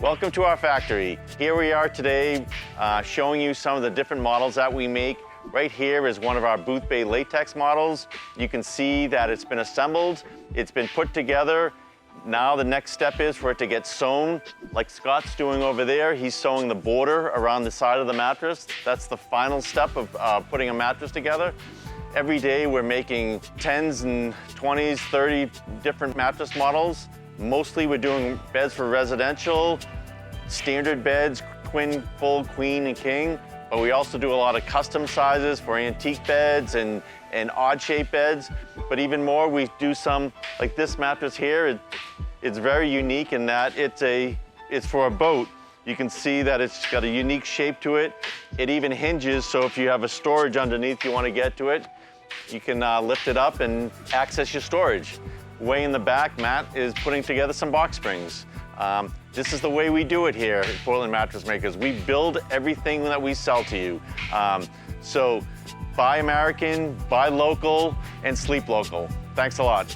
Welcome to our factory. Here we are today showing you some of the different models that we make. Right here is one of our booth bay latex models. You can see that it's been assembled, it's been put together. Now the next step is for it to get sewn, like Scott's doing over there. He's sewing the border around the side of the mattress. That's the final step of putting a mattress together. Every day we're making 10s and 20s, 30 different mattress models. Mostly we're doing beds for residential, standard beds, twin, full, queen, and king. But we also do a lot of custom sizes for antique beds and odd-shaped beds. But even more, we do some, like this mattress here. It's very unique in that it's for a boat. You can see that it's got a unique shape to it. It even hinges, so if you have a storage underneath you want to get to it, you can lift it up and access your storage. Way in the back, Matt is putting together some box springs. This is the way we do it here at Portland Mattress Makers. We build everything that we sell to you. So buy American, buy local, and sleep local. Thanks a lot.